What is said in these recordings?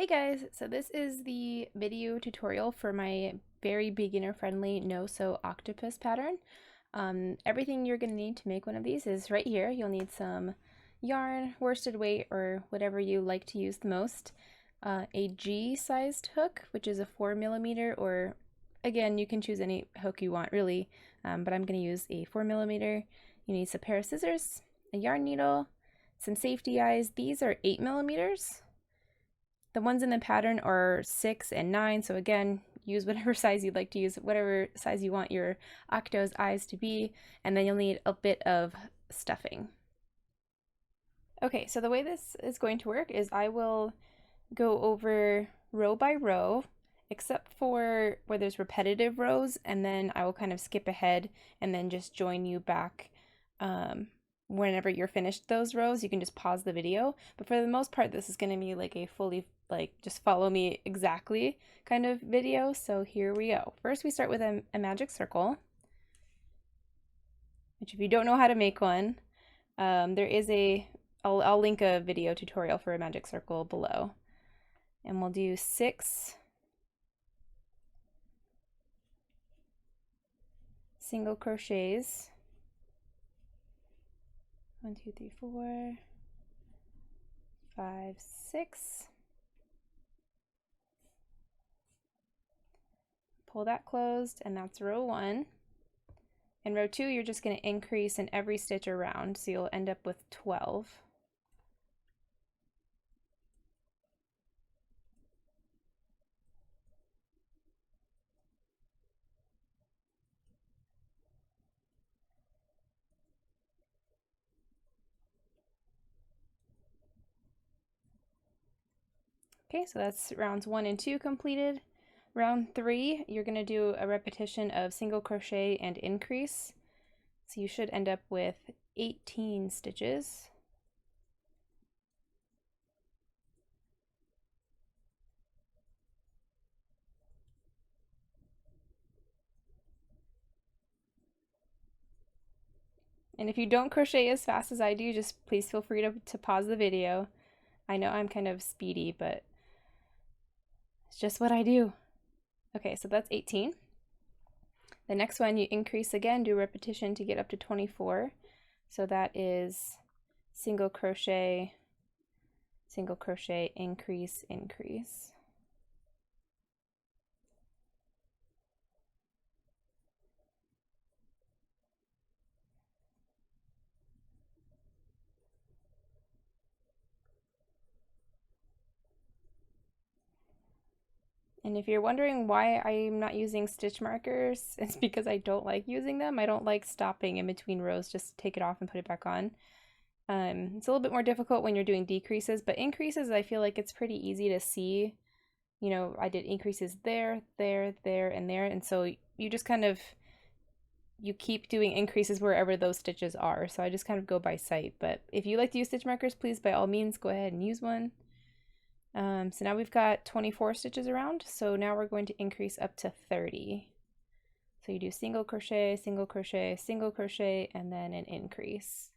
Hey guys, so this is the video tutorial for my very beginner friendly no-sew octopus pattern. Everything you're going to need to make one of these is right here. You'll need some yarn, worsted weight, or whatever you like to use the most, a G-sized hook, which is a 4mm, or again, you can choose any hook you want really, but I'm going to use a 4mm. You need a pair of scissors, a yarn needle, some safety eyes. These are 8mm. The ones in the pattern are 6 and 9, so again, use whatever size you'd like to use, whatever size you want your octo's eyes to be, and then you'll need a bit of stuffing. Okay, so the way this is going to work is I will go over row by row, except for where there's repetitive rows, and then I will kind of skip ahead and then just join you back whenever you're finished those rows. You can just pause the video, but for the most part this is going to be like a fully just follow me exactly kind of video. So here we go. First we start with a magic circle, which if you don't know how to make one, there is I'll link a video tutorial for a magic circle below, and we'll do 6 single crochets. 1, 2, 3, 4, 5, 6. Pull that closed, and that's row 1. In row 2, you're just going to increase in every stitch around, so you'll end up with 12. Okay, so that's rounds 1 and 2 completed. Round 3, you're going to do a repetition of single crochet and increase. So you should end up with 18 stitches. And if you don't crochet as fast as I do, just please feel free to pause the video. I know I'm kind of speedy, but it's just what I do. Okay, so that's 18. The next one, you increase again, do repetition to get up to 24. So that is single crochet, increase, increase. And if you're wondering why I'm not using stitch markers, it's because I don't like using them. I don't like stopping in between rows, just take it off and put it back on. It's a little bit more difficult when you're doing decreases, but increases, I feel like it's pretty easy to see. You know, I did increases there, there, there, and there, and so you just kind of, you keep doing increases wherever those stitches are. So I just kind of go by sight, but if you like to use stitch markers, please by all means go ahead and use one. So now we've got 24 stitches around, so now we're going to increase up to 30. So you do single crochet, single crochet, single crochet, and then an increase.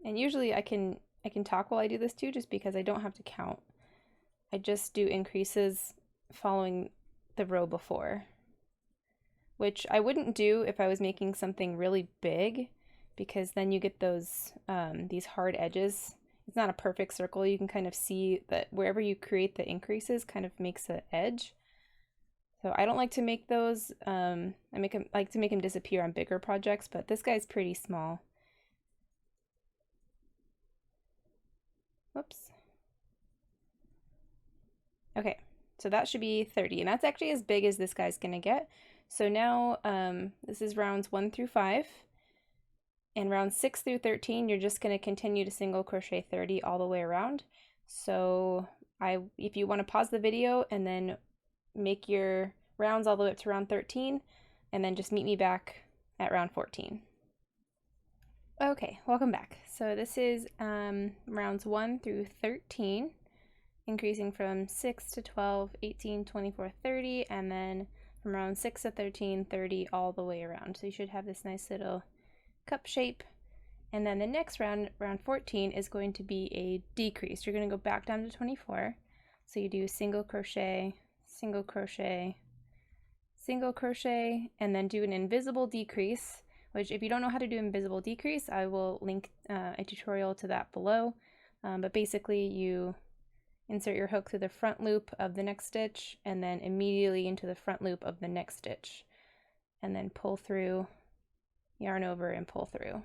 And usually I can talk while I do this too, just because I don't have to count. I just do increases following the row before, which I wouldn't do if I was making something really big, because then you get those these hard edges. It's not a perfect circle. You can kind of see that wherever you create the increases kind of makes an edge. So I don't like to make those. I like to make them disappear on bigger projects, but this guy's pretty small. Whoops. Okay. So that should be 30, and that's actually as big as this guy's gonna get. So now this is rounds 1 through 5, and rounds 6 through 13 you're just gonna continue to single crochet 30 all the way around. So if you want to pause the video and then make your rounds all the way up to round 13, and then just meet me back at round 14. Okay, welcome back. So this is rounds 1 through 13. Increasing from 6 to 12, 18, 24, 30, and then from round 6 to 13, 30, all the way around. So you should have this nice little cup shape. And then the next round, round 14, is going to be a decrease. You're going to go back down to 24. So you do single crochet, single crochet, single crochet, and then do an invisible decrease, which if you don't know how to do invisible decrease, I will link a tutorial to that below. But basically you insert your hook through the front loop of the next stitch and then immediately into the front loop of the next stitch, and then pull through, yarn over, and pull through.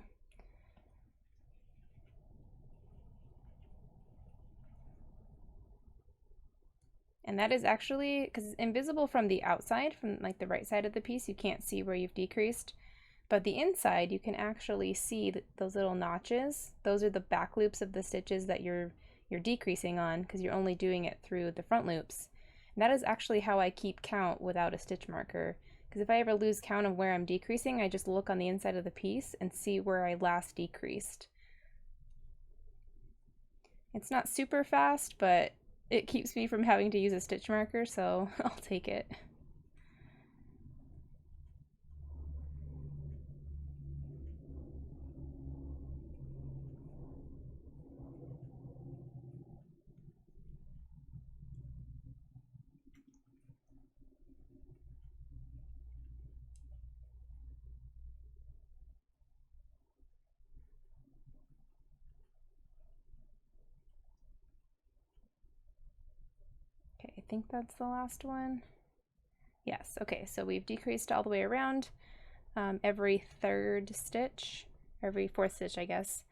And that is actually, because it's invisible from the outside, from like the right side of the piece, you can't see where you've decreased. But the inside, you can actually see those little notches. Those are the back loops of the stitches that you're decreasing on, because you're only doing it through the front loops. And that is actually how I keep count without a stitch marker, because if I ever lose count of where I'm decreasing, I just look on the inside of the piece and see where I last decreased. It's not super fast, but it keeps me from having to use a stitch marker, so I'll take it. Okay, I think that's the last one. Yes, okay, so we've decreased all the way around every third stitch, every fourth stitch, I guess.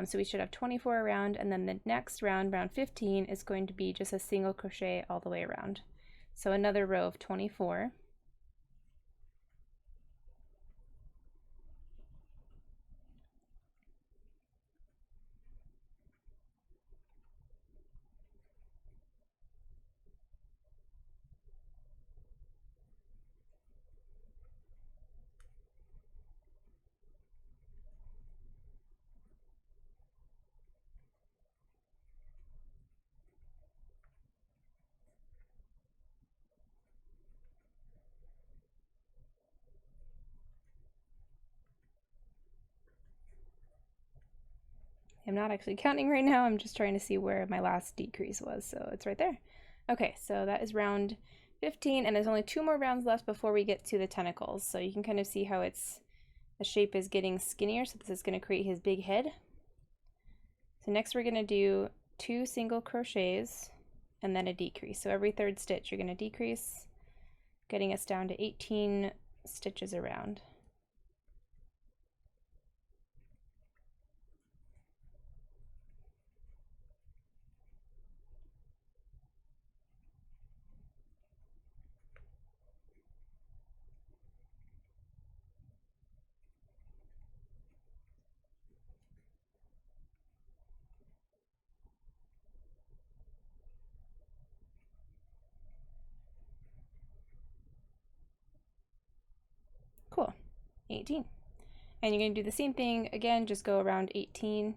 So we should have 24 around, and then the next round, round 15, is going to be just a single crochet all the way around. So another row of 24. I'm not actually counting right now, I'm just trying to see where my last decrease was, so it's right there. Okay, so that is round 15, and there's only 2 more rounds left before we get to the tentacles, so you can kind of see how the shape is getting skinnier, so this is going to create his big head. So next we're going to do 2 single crochets and then a decrease. So every third stitch you're going to decrease, getting us down to 18 stitches around. Cool, 18. And you're going to do the same thing again, just go around 18.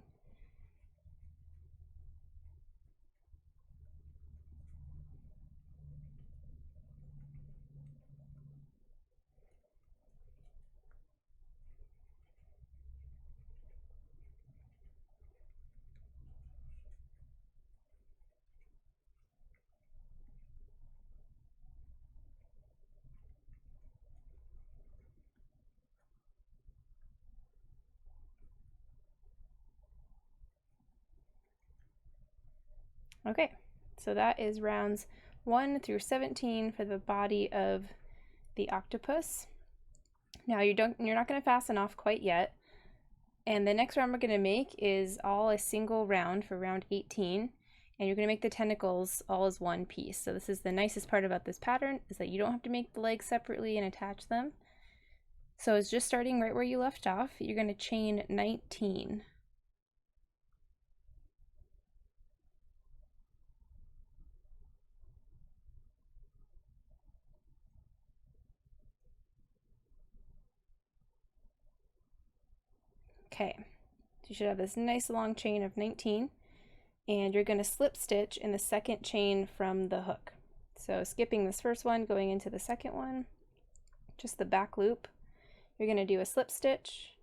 Okay, so that is rounds 1 through 17 for the body of the octopus. Now you're not going to fasten off quite yet, and the next round we're going to make is all a single round for round 18, and you're going to make the tentacles all as one piece. So this is the nicest part about this pattern, is that you don't have to make the legs separately and attach them. So it's just starting right where you left off. You're going to chain 19. Okay, so you should have this nice long chain of 19, and you're going to slip stitch in the second chain from the hook. So skipping this first one, going into the second one, just the back loop, you're going to do a slip stitch,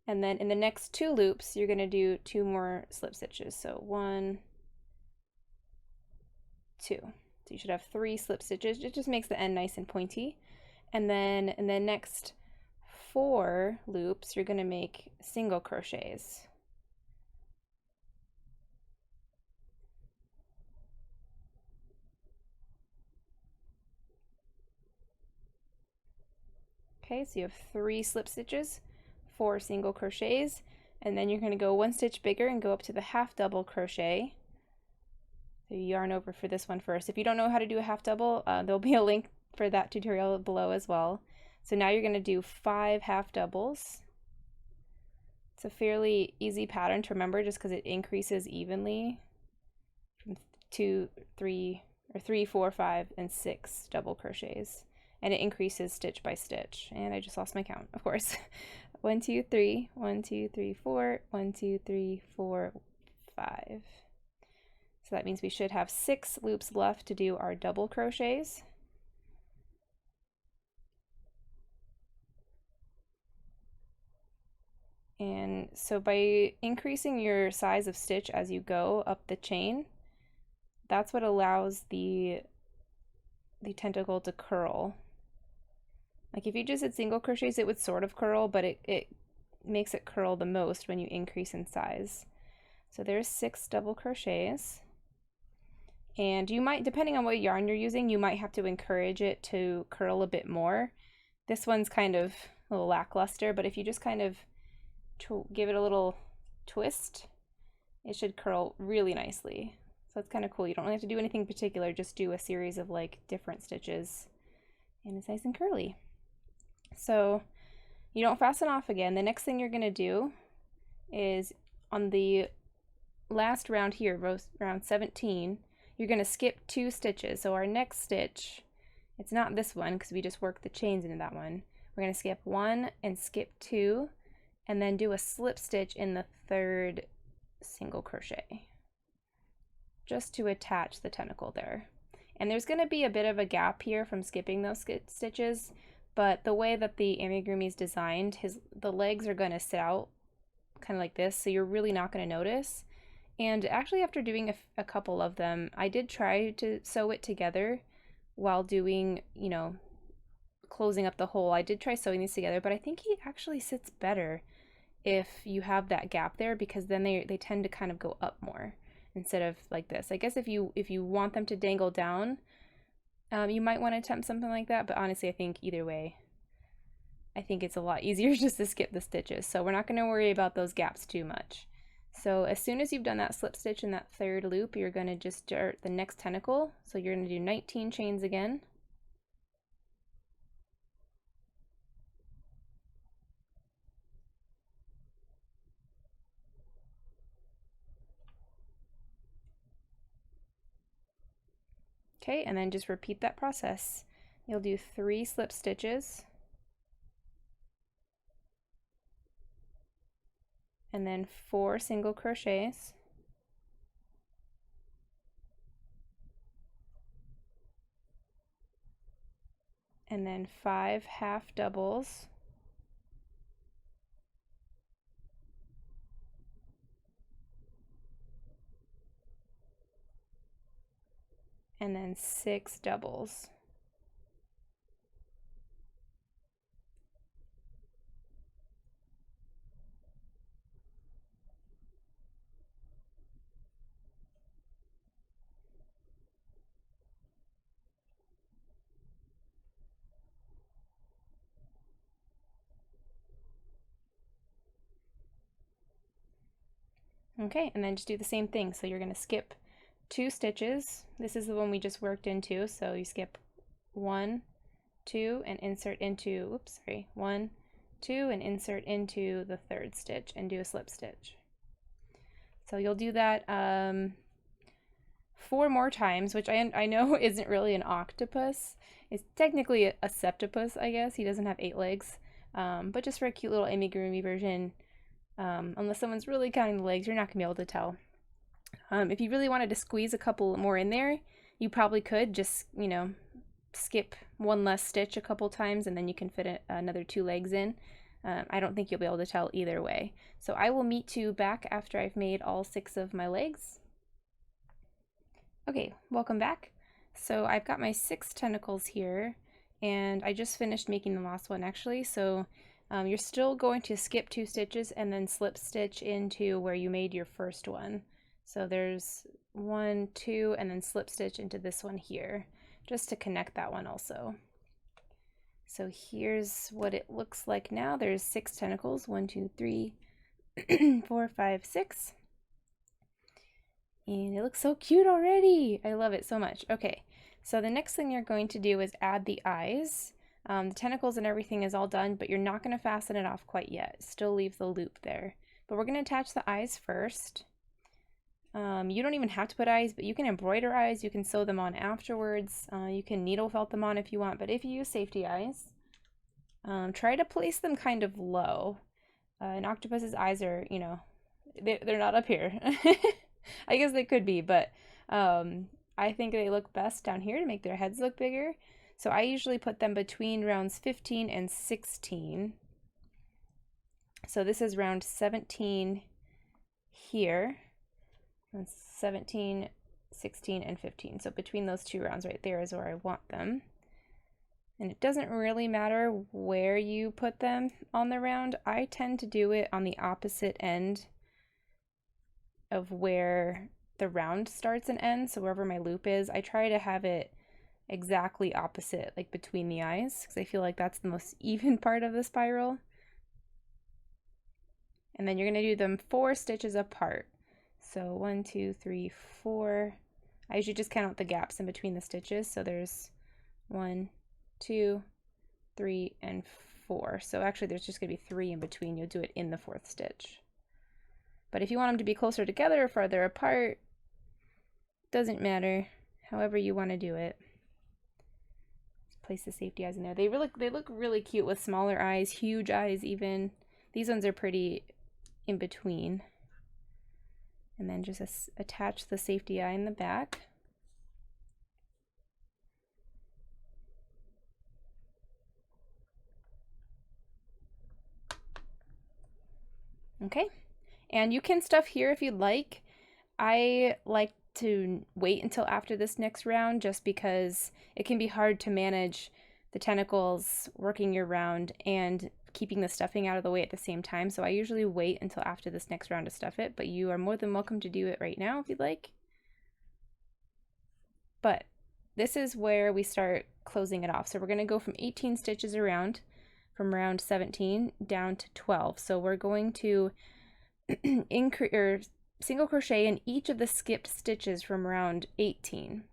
and then in the next 2 loops you're going to do 2 more slip stitches. So 1, 2. So you should have 3 slip stitches. It just makes the end nice and pointy. And then in the next 4 loops you're going to make single crochets. Okay, so you have 3 slip stitches, 4 single crochets, and then you're going to go 1 stitch bigger and go up to the half double crochet. So you yarn over for this one first. If you don't know how to do a half double, there'll be a link for that tutorial below as well. So now you're going to do 5 half doubles. It's a fairly easy pattern to remember just because it increases evenly from 2, 3, 4, 5, and 6 double crochets. And it increases stitch by stitch. And I just lost my count, of course. 1, 2, 3, 1, 2, 3, 4, 1, 2, 3, 4, 5. So that means we should have 6 loops left to do our double crochets. And so by increasing your size of stitch as you go up the chain, that's what allows the tentacle to curl. Like if you just did single crochets, it would sort of curl, but it makes it curl the most when you increase in size. So there's 6 double crochets. And you might, depending on what yarn you're using, you might have to encourage it to curl a bit more. This one's kind of a little lackluster, but if you just kind of give it a little twist, it should curl really nicely. So it's kind of cool. You don't really have to do anything particular, just do a series of like different stitches and it's nice and curly. So you don't fasten off again. The next thing you're going to do is on the last round here, round 17, you're going to skip 2 stitches. So our next stitch, it's not this one because we just worked the chains into that one. We're going to skip 1 and skip 2 and then do a slip stitch in the 3rd single crochet just to attach the tentacle there. And there's going to be a bit of a gap here from skipping those stitches, but the way that the amigurumi is designed, the legs are going to sit out kind of like this, so you're really not going to notice. And actually after doing a couple of them, I did try to sew it together while doing, you know, closing up the hole. I did try sewing these together, but I think it actually sits better if you have that gap there, because then they tend to kind of go up more instead of like this. I guess if you want them to dangle down, you might want to attempt something like that, but honestly I think either way, I think it's a lot easier just to skip the stitches. So we're not going to worry about those gaps too much. So as soon as you've done that slip stitch in that 3rd loop, you're going to just start the next tentacle. So you're going to do 19 chains again. Okay, and then just repeat that process. You'll do 3 slip stitches, and then 4 single crochets, and then 5 half doubles, and then 6 doubles. Okay, and then just do the same thing. So you're going to skip 2 stitches. This is the one we just worked into, so you skip 1, 2, and insert into, 1, 2, and insert into the 3rd stitch and do a slip stitch. So you'll do that 4 more times, which I know isn't really an octopus. It's technically a septopus, I guess. He doesn't have 8 legs, but just for a cute little amigurumi version, unless someone's really counting the legs, you're not going to be able to tell. If you really wanted to squeeze a couple more in there, you probably could just, you know, skip one less stitch a couple times and then you can fit another 2 legs in. I don't think you'll be able to tell either way. So I will meet you back after I've made all 6 of my legs. Okay, welcome back. So I've got my 6 tentacles here, and I just finished making the last one actually. So you're still going to skip 2 stitches and then slip stitch into where you made your first one. So there's 1, 2, and then slip stitch into this one here, just to connect that one also. So here's what it looks like now. There's 6 tentacles, 1, 2, 3, 4, 5, 6. And it looks so cute already. I love it so much. Okay, so the next thing you're going to do is add the eyes. The tentacles and everything is all done, but you're not going to fasten it off quite yet. Still leave the loop there. But we're going to attach the eyes first. You don't even have to put eyes, but you can embroider eyes. You can sew them on afterwards. You can needle felt them on if you want, but if you use safety eyes, try to place them kind of low. An octopus's eyes are, you know, they're not up here. I guess they could be, but I think they look best down here to make their heads look bigger. So I usually put them between rounds 15 and 16. So this is round 17 here. And 17, 16, and 15. So between those 2 rounds right there is where I want them. And it doesn't really matter where you put them on the round. I tend to do it on the opposite end of where the round starts and ends. So wherever my loop is, I try to have it exactly opposite, like between the eyes, because I feel like that's the most even part of the spiral. And then you're going to do them 4 stitches apart. So 1, 2, 3, 4. I usually just count out the gaps in between the stitches. So there's 1, 2, 3, and 4. So actually there's just going to be 3 in between. You'll do it in the 4th stitch. But if you want them to be closer together or farther apart, doesn't matter. However you want to do it. Place the safety eyes in there. They look really cute with smaller eyes, huge eyes even. These ones are pretty in between. And then just attach the safety eye in the back. Okay, and you can stuff here if you'd like. I like to wait until after this next round just because it can be hard to manage the tentacles working your round and keeping the stuffing out of the way at the same time. So I usually wait until after this next round to stuff it, but you are more than welcome to do it right now if you'd like. But this is where we start closing it off. So we're going to go from 18 stitches around, from round 17 down to 12. So we're going to single crochet in each of the skipped stitches from round 18.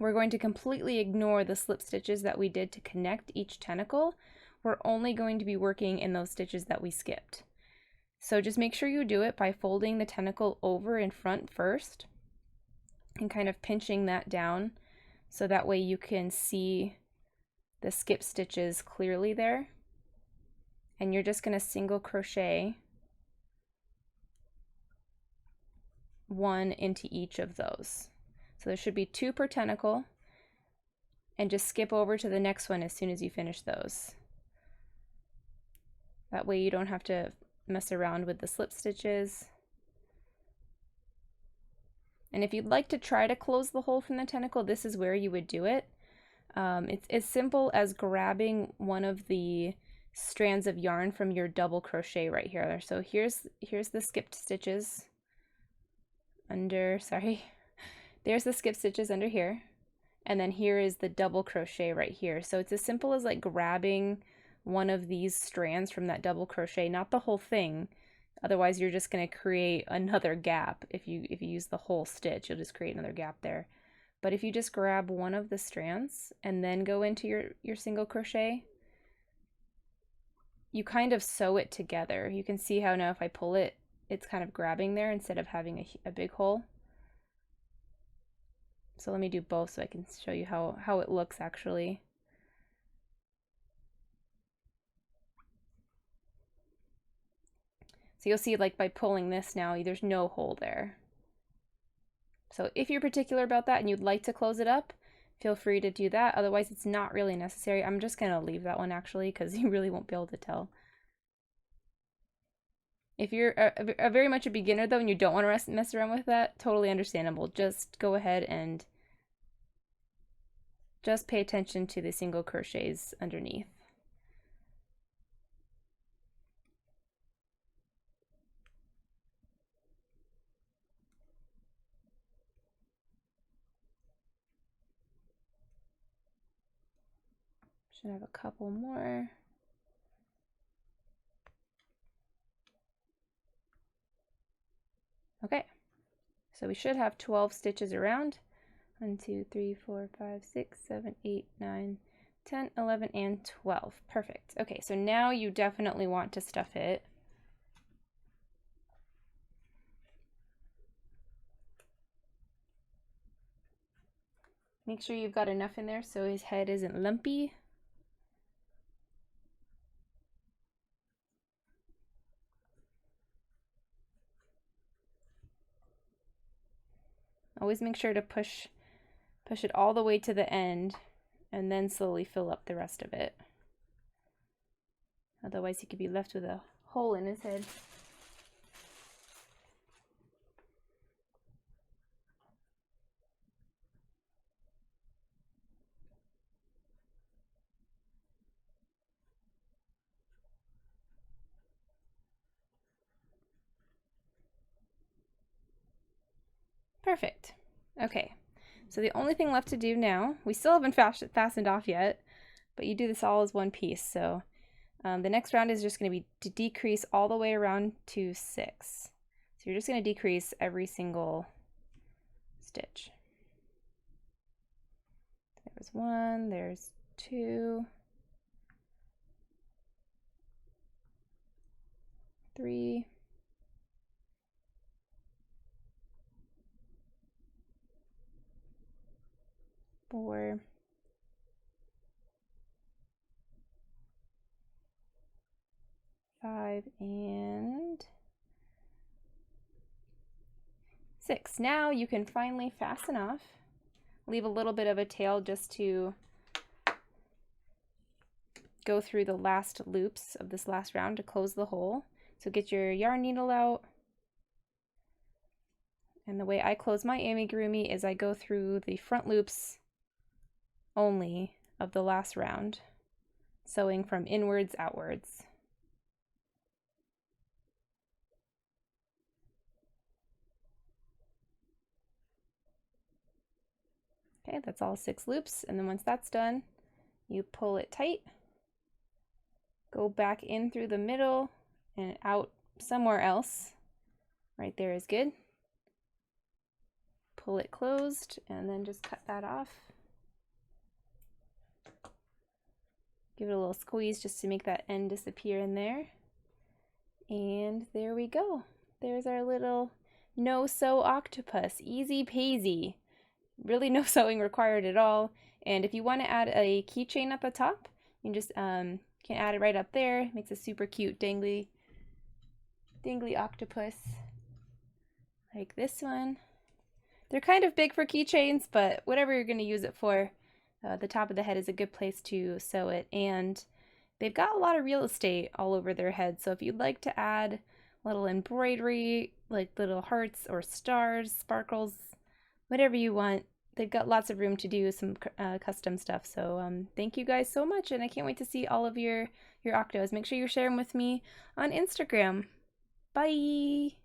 We're going to completely ignore the slip stitches that we did to connect each tentacle. We're only going to be working in those stitches that we skipped. So just make sure you do it by folding the tentacle over in front first and kind of pinching that down so that way you can see the skip stitches clearly there. And you're just going to single crochet 1 into each of those. So there should be 2 per tentacle, and just skip over to the next one as soon as you finish those. That way you don't have to mess around with the slip stitches. And if you'd like to try to close the hole from the tentacle, this is where you would do it. It's as simple as grabbing one of the strands of yarn from your double crochet right here. So here's the skipped stitches under, there's the skip stitches under here, and then here is the double crochet right here. So it's as simple as like grabbing one of these strands from that double crochet, not the whole thing. Otherwise you're just going to create another gap. If you use the whole stitch, you'll just create another gap there. But if you just grab one of the strands and then go into your single crochet, you kind of sew it together. You can see how now if I pull it, it's kind of grabbing there instead of having a big hole. So let me do both so I can show you how it looks actually. So you'll see like by pulling this now, there's no hole there. So if you're particular about that and you'd like to close it up, feel free to do that. Otherwise, it's not really necessary. I'm just gonna leave that one actually because you really won't be able to tell. If you're a very much a beginner though and you don't want to mess around with that, totally understandable. Just go ahead and just pay attention to the single crochets underneath. Should have a couple more. Okay, so we should have 12 stitches around. 1, 2, 3, 4, 5, 6, 7, 8, 9, 10, 11, and 12. Perfect. Okay, so now you definitely want to stuff it. Make sure you've got enough in there so his head isn't lumpy. Always make sure to push it all the way to the end and then slowly fill up the rest of it. Otherwise he could be left with a hole in his head. Perfect. Okay, so the only thing left to do now, we still haven't fastened off yet, but you do this all as one piece. So the next round is just going to be to decrease all the way around to 6. So you're just going to decrease every single stitch. There's 1, there's 2, 3, 4, 5, and 6. Now you can finally fasten off. Leave a little bit of a tail just to go through the last loops of this last round to close the hole. So get your yarn needle out. And the way I close my amigurumi is I go through the front loops only of the last round, sewing from inwards outwards. Okay, that's all 6 loops, and then once that's done, you pull it tight, go back in through the middle and out somewhere else. Right there is good. Pull it closed and then just cut that off. Give it a little squeeze just to make that end disappear in there. And there we go. There's our little no-sew octopus. Easy peasy. Really no sewing required at all. And if you want to add a keychain at the top, you can just can add it right up there. It makes a super cute dangly octopus. Like this one. They're kind of big for keychains, but whatever you're going to use it for, the top of the head is a good place to sew it. And they've got a lot of real estate all over their head. So if you'd like to add little embroidery, like little hearts or stars, sparkles, whatever you want, they've got lots of room to do some custom stuff. So thank you guys so much, and I can't wait to see all of your octos. Make sure you share them with me on Instagram. Bye!